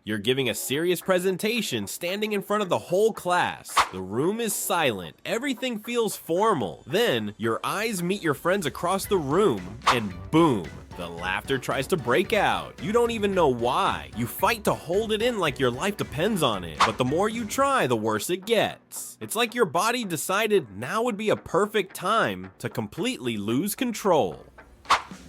You're giving a serious presentation, standing in front of the whole class. The room is silent, everything feels formal. Then, your eyes meet your friends across the room, and boom, the laughter tries to break out. You don't even know why. You fight to hold it in like your life depends on it, but the more you try, the worse it gets. It's like your body decided now would be a perfect time to completely lose control.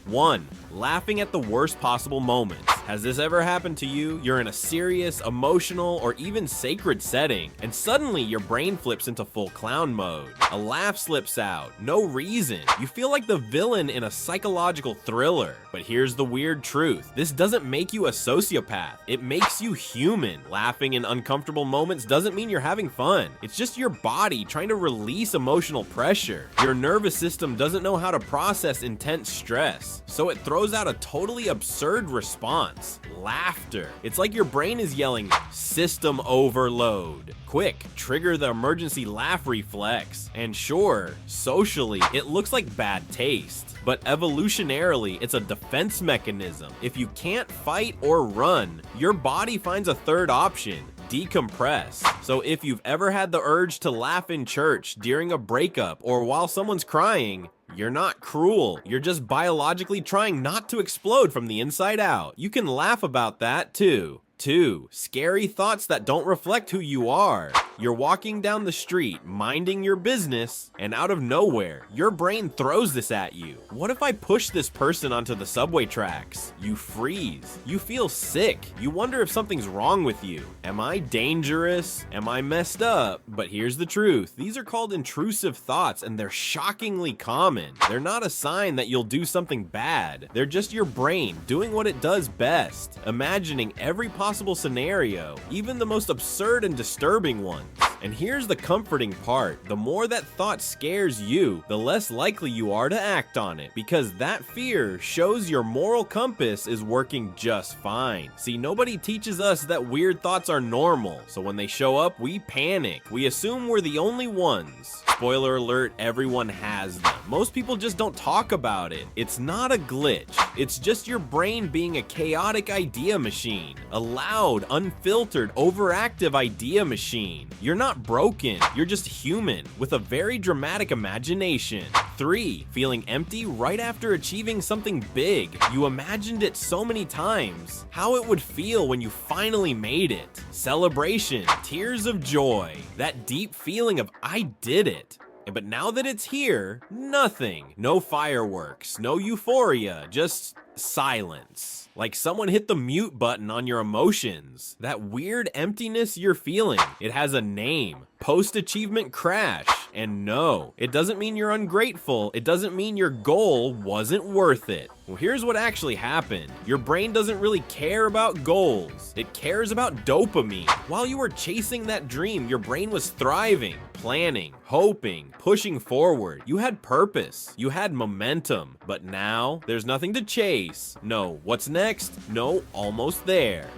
1. Laughing at the worst possible moments. Has this ever happened to you? You're in a serious, emotional, or even sacred setting, and suddenly your brain flips into full clown mode. A laugh slips out, no reason. You feel like the villain in a psychological thriller. But here's the weird truth. This doesn't make you a sociopath. It makes you human. Laughing in uncomfortable moments doesn't mean you're having fun. It's just your body trying to release emotional pressure. Your nervous system doesn't know how to process intense stress, so it throws out a totally absurd response. Laughter. It's like your brain is yelling, "System overload." Quick, trigger the emergency laugh reflex. And sure, socially, it looks like bad taste. But evolutionarily, it's a defense mechanism. If you can't fight or run, your body finds a third option: decompress. So if you've ever had the urge to laugh in church, during a breakup, or while someone's crying, you're not cruel. You're just biologically trying not to explode from the inside out. You can laugh about that too. 2. Scary thoughts that don't reflect who you are. You're walking down the street, minding your business, and out of nowhere, your brain throws this at you. What if I push this person onto the subway tracks? You freeze. You feel sick. You wonder if something's wrong with you. Am I dangerous? Am I messed up? But here's the truth. These are called intrusive thoughts, and they're shockingly common. They're not a sign that you'll do something bad. They're just your brain doing what it does best, imagining every possible scenario, even the most absurd and disturbing ones. And here's the comforting part. The more that thought scares you, the less likely you are to act on it, because that fear shows your moral compass is working just fine. See, nobody teaches us that weird thoughts are normal, so when they show up, we panic. We assume we're the only ones. Spoiler alert, everyone has them. Most people just don't talk about it. It's not a glitch. It's just your brain being a chaotic idea machine. A loud, unfiltered, overactive idea machine. You're not broken. You're just human with a very dramatic imagination. 3. Feeling empty right after achieving something big. You imagined it so many times. How it would feel when you finally made it. Celebration, tears of joy, that deep feeling of "I did it." But now that it's here, nothing. No fireworks, no euphoria, just silence. Like someone hit the mute button on your emotions. That weird emptiness you're feeling. It has a name. Post-achievement crash. And no, it doesn't mean you're ungrateful. It doesn't mean your goal wasn't worth it. Well, here's what actually happened. Your brain doesn't really care about goals. It cares about dopamine. While you were chasing that dream, your brain was thriving, planning, hoping, pushing forward. You had purpose. You had momentum. But now, there's nothing to chase. No, what's next? No, almost there.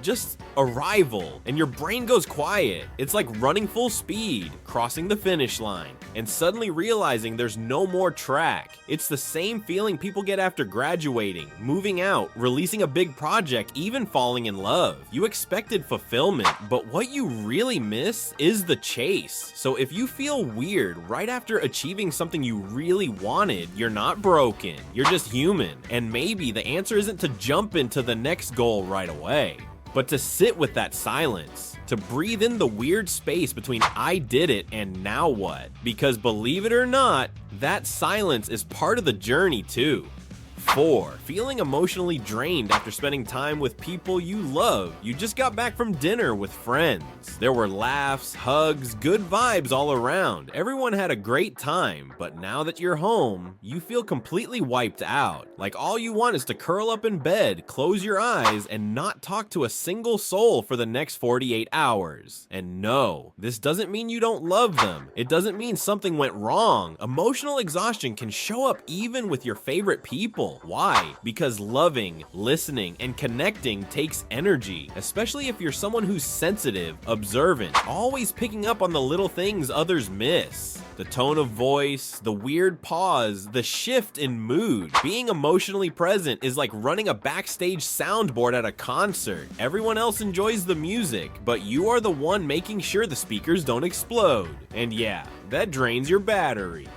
Just arrival, and your brain goes quiet. It's like running full speed, crossing the finish line, and suddenly realizing there's no more track. It's the same feeling people get after graduating, moving out, releasing a big project, even falling in love. You expected fulfillment, but what you really miss is the chase. So if you feel weird right after achieving something you really wanted, you're not broken. You're just human, and maybe the answer isn't to jump into the next goal right away, but to sit with that silence, to breathe in the weird space between "I did it" and "now what?" Because believe it or not, that silence is part of the journey too. 4. Feeling emotionally drained after spending time with people you love. You just got back from dinner with friends. There were laughs, hugs, good vibes all around. Everyone had a great time, but now that you're home, you feel completely wiped out. Like all you want is to curl up in bed, close your eyes, and not talk to a single soul for the next 48 hours. And no, this doesn't mean you don't love them. It doesn't mean something went wrong. Emotional exhaustion can show up even with your favorite people. real. Why? Because loving, listening, and connecting takes energy, especially if you're someone who's sensitive, observant, always picking up on the little things others miss. The tone of voice, the weird pause, the shift in mood. Being emotionally present is like running a backstage soundboard at a concert. Everyone else enjoys the music, but you are the one making sure the speakers don't explode. And yeah, that drains your battery.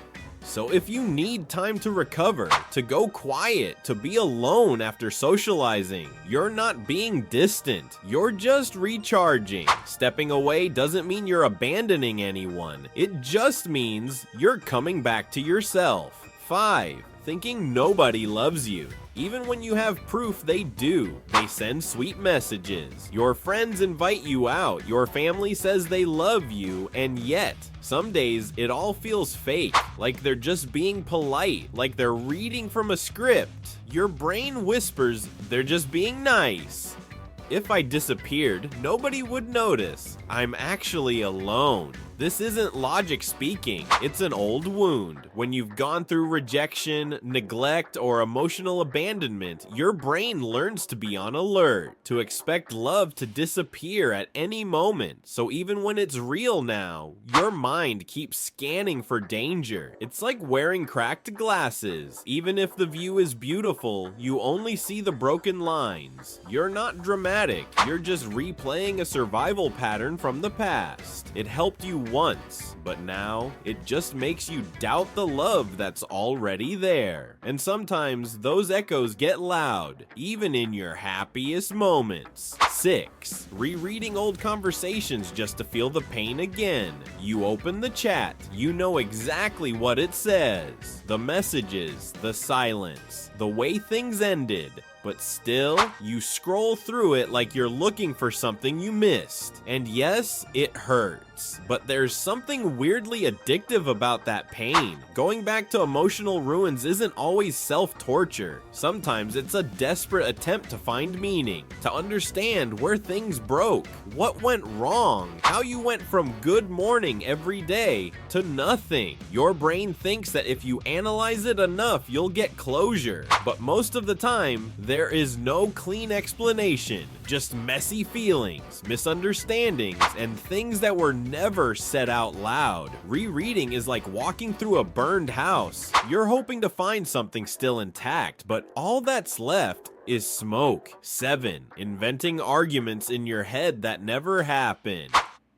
So if you need time to recover, to go quiet, to be alone after socializing, you're not being distant, you're just recharging. Stepping away doesn't mean you're abandoning anyone, it just means you're coming back to yourself. 5. Thinking nobody loves you. Even when you have proof they do. They send sweet messages. Your friends invite you out. Your family says they love you, and yet, some days it all feels fake. Like they're just being polite. Like they're reading from a script. Your brain whispers they're just being nice. If I disappeared, nobody would notice. I'm actually alone. This isn't logic speaking, it's an old wound. When you've gone through rejection, neglect, or emotional abandonment, your brain learns to be on alert, to expect love to disappear at any moment. So even when it's real now, your mind keeps scanning for danger. It's like wearing cracked glasses. Even if the view is beautiful, you only see the broken lines. You're not dramatic, you're just replaying a survival pattern from the past. It helped you once, but now it just makes you doubt the love that's already there. And sometimes those echoes get loud, even in your happiest moments. 6. Rereading old conversations just to feel the pain again. You open the chat, you know exactly what it says. The messages, the silence, the way things ended. But still, you scroll through it like you're looking for something you missed. And yes, it hurts. But there's something weirdly addictive about that pain. Going back to emotional ruins isn't always self-torture. Sometimes it's a desperate attempt to find meaning, to understand where things broke, what went wrong, how you went from good morning every day to nothing. Your brain thinks that if you analyze it enough, you'll get closure. But most of the time, there is no clean explanation, just messy feelings, misunderstandings, and things that were never said out loud. Rereading is like walking through a burned house. You're hoping to find something still intact, but all that's left is smoke. 7. Inventing arguments in your head that never happened.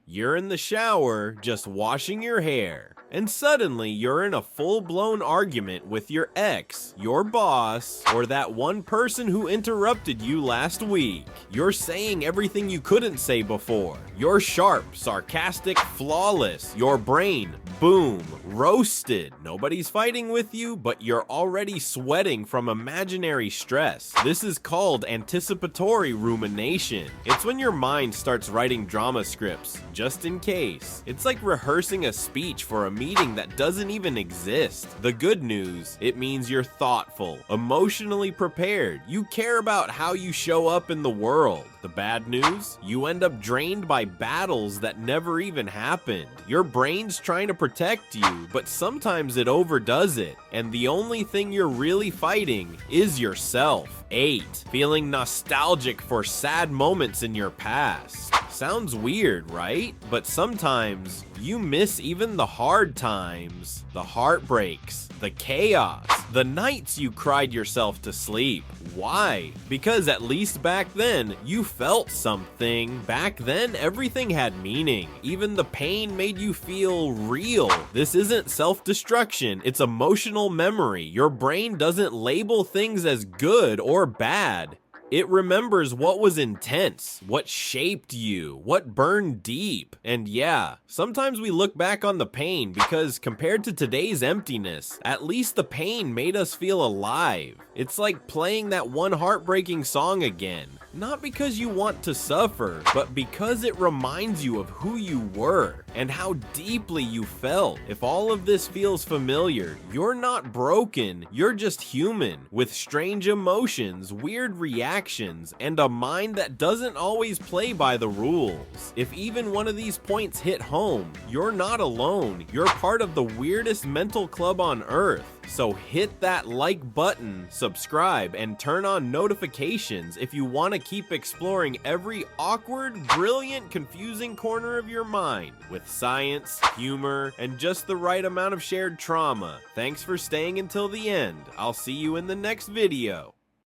You're in the shower, just washing your hair. And suddenly you're in a full-blown argument with your ex, your boss, or that one person who interrupted you last week. You're saying everything you couldn't say before. You're sharp, sarcastic, flawless. Your brain, boom, roasted. Nobody's fighting with you, but you're already sweating from imaginary stress. This is called anticipatory rumination. It's when your mind starts writing drama scripts, just in case. It's like rehearsing a speech for a meeting that doesn't even exist. The good news, it means you're thoughtful, emotionally prepared. You care about how you show up in the world. The bad news, you end up drained by battles that never even happened. Your brain's trying to protect you, but sometimes it overdoes it, and the only thing you're really fighting is yourself. 8. Feeling nostalgic for sad moments in your past. Sounds weird, right? But sometimes you miss even the hard times, the heartbreaks, the chaos, the nights you cried yourself to sleep. Why? Because at least back then, you felt something. Back then, everything had meaning. Even the pain made you feel real. This isn't self-destruction, it's emotional memory. Your brain doesn't label things as good or bad. It remembers what was intense, what shaped you, what burned deep. And yeah, sometimes we look back on the pain because compared to today's emptiness, at least the pain made us feel alive. It's like playing that one heartbreaking song again. Not because you want to suffer, but because it reminds you of who you were and how deeply you felt. If all of this feels familiar, you're not broken, you're just human with strange emotions, weird reactions, actions, and a mind that doesn't always play by the rules. If even one of these points hit home, you're not alone. You're part of the weirdest mental club on earth. So hit that like button, subscribe, and turn on notifications if you want to keep exploring every awkward, brilliant, confusing corner of your mind with science, humor, and just the right amount of shared trauma. Thanks for staying until the end. I'll see you in the next video.